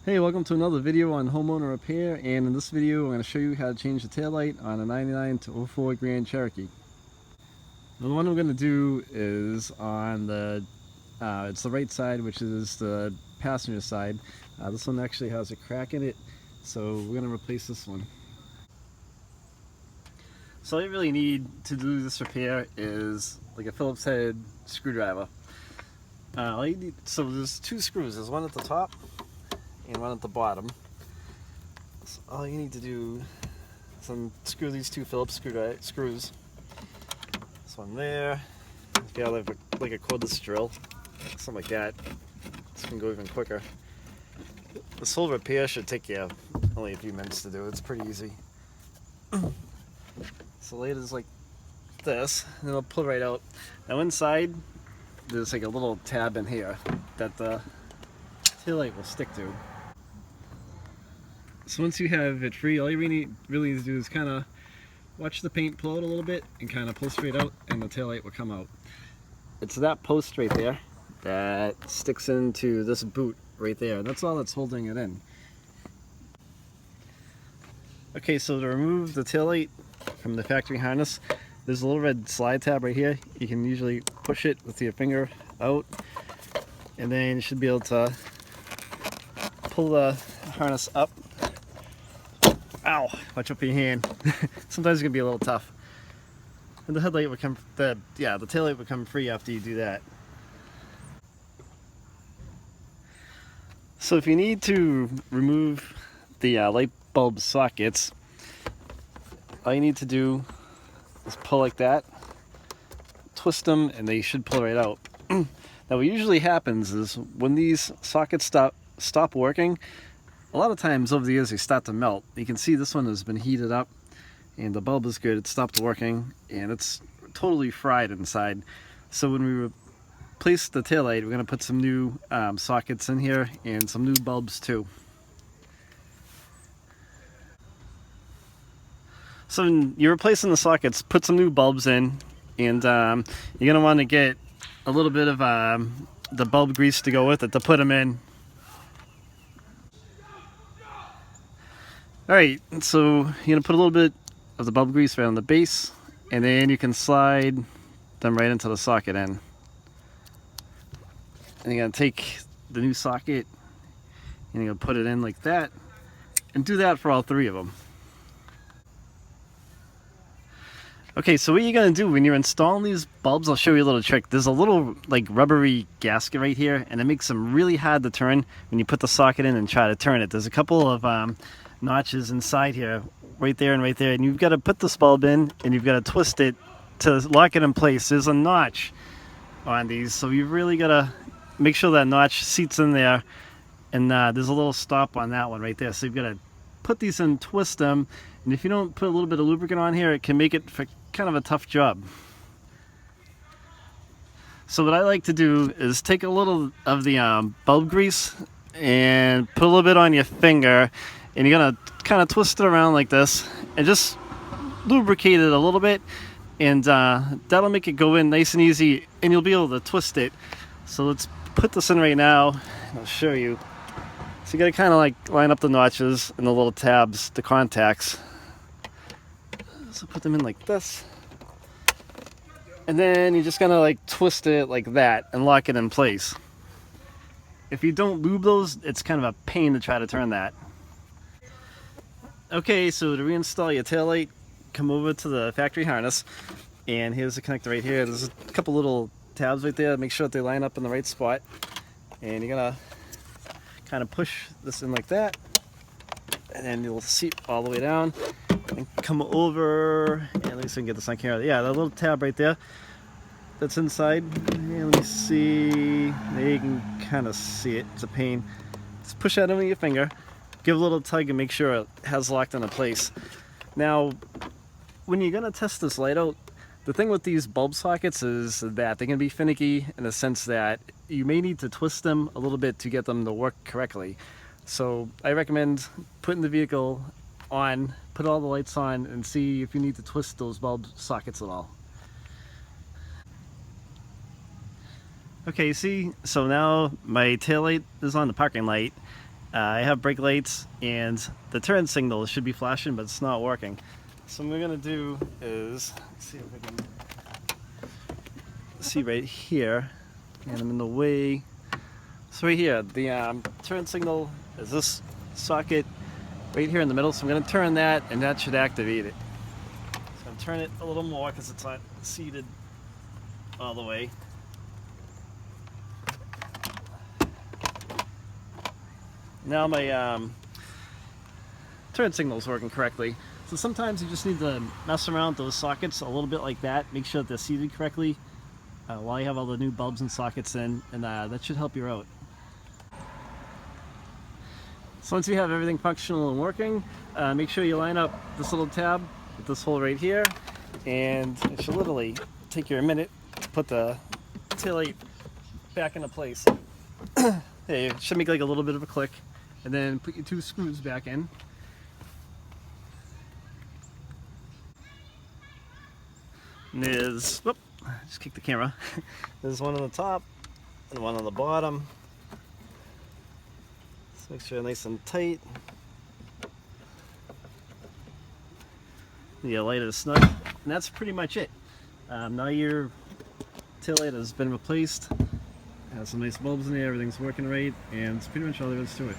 Hey, welcome to another video on homeowner repair, and in this video I'm going to show you how to change the taillight on a 99 to 04 Grand Cherokee. Now, the one I'm going to do is on the it's the right side, which is the passenger side. This one actually has a crack in it, so we're going to replace this one. So all you really need to do this repair is like a Phillips head screwdriver. So there's two screws. There's one at the top and one at the bottom. So all you need to do is unscrew these two Phillips screws. This one there. If you have like a cordless drill, something like that, this can go even quicker. This whole repair should take you only a few minutes to do. It's pretty easy. So lay it is like this, and it'll pull right out. Now inside, there's like a little tab in here that the taillight will stick to. So once you have it free, all you really need to do is kind of watch the paint pull out a little bit and kind of pull straight out, and the taillight will come out. It's that post right there that sticks into this boot right there. That's all that's holding it in. Okay, so to remove the taillight from the factory harness, there's a little red slide tab right here. You can usually push it with your finger out, and then you should be able to pull the harness up. Ow! Watch out for your hand. Sometimes it can be a little tough. And the headlight would come, the taillight would come free after you do that. So if you need to remove the light bulb sockets, all you need to do is pull like that, twist them, and they should pull right out. Now what usually happens is when these sockets stop working, a lot of times over the years they start to melt. You can see this one has been heated up and the bulb is good. It stopped working and it's totally fried inside. So when we replace the taillight, we're going to put some new sockets in here and some new bulbs too. So when you're replacing the sockets, put some new bulbs in, and you're going to want to get a little bit of the bulb grease to go with it to put them in. Alright, so you're going to put a little bit of the bulb grease right on the base, and then you can slide them right into the socket end. And you're going to take the new socket and you're going to put it in like that, and do that for all three of them. Okay, so what you're going to do when you're installing these bulbs, I'll show you a little trick. There's a little like rubbery gasket right here, and it makes them really hard to turn when you put the socket in and try to turn it. There's a couple of notches inside here, right there, and you've got to put this bulb in and you've got to twist it to lock it in place. There's a notch on these, so you've really got to make sure that notch seats in there, and there's a little stop on that one right there. So you've got to put these in, twist them, and if you don't put a little bit of lubricant on here, it can make it for kind of a tough job. So what I like to do is take a little of the bulb grease and put a little bit on your finger, and you're gonna kind of twist it around like this and just lubricate it a little bit, and that'll make it go in nice and easy, and you'll be able to twist it. So let's put this in right now and I'll show you. So you gotta kind of like line up the notches and the little tabs, the contacts. So put them in like this, and then you're just gonna like twist it like that and lock it in place. If you don't lube those, it's kind of a pain to try to turn that. Okay, so to reinstall your taillight, come over to the factory harness, and here's the connector right here. There's a couple little tabs right there. Make sure that they line up in the right spot, and you're gonna kind of push this in like that, and then you'll seat all the way down and come over, and at least I can get this on camera. Yeah, that little tab right there that's inside. And let me see. There, you can kind of see it. It's a pain. Just push that in with your finger, give a little tug, and make sure it has locked into place. Now, when you're gonna test this light out, the thing with these bulb sockets is that they can be finicky in the sense that you may need to twist them a little bit to get them to work correctly. So I recommend putting the vehicle on, put all the lights on, and see if you need to twist those bulb sockets at all. Okay, see, so now my taillight is on the parking light, I have brake lights and the turn signal should be flashing, but it's not working. So what we're gonna do is, let's see if I can see right here, and I'm in the way. So right here, the turn signal is this socket right here in the middle. So I'm gonna turn that, and that should activate it. So I'm gonna turn it a little more because it's not seated all the way. Now my turn signal is working correctly. So sometimes you just need to mess around with those sockets a little bit like that. Make sure that they're seated correctly while you have all the new bulbs and sockets in, and that should help you out. So once you have everything functional and working, make sure you line up this little tab with this hole right here, and it should literally take you a minute to put the taillight back into place. Hey, it should make like a little bit of a click, and then put your 2 screws back in. And there's, whoop, just kick the camera. There's one on the top and one on the bottom. So make sure they're nice and tight. The light is snug, and that's pretty much it. Now your taillight has been replaced. Has some nice bulbs in there, everything's working right, and it's pretty much all there is to it.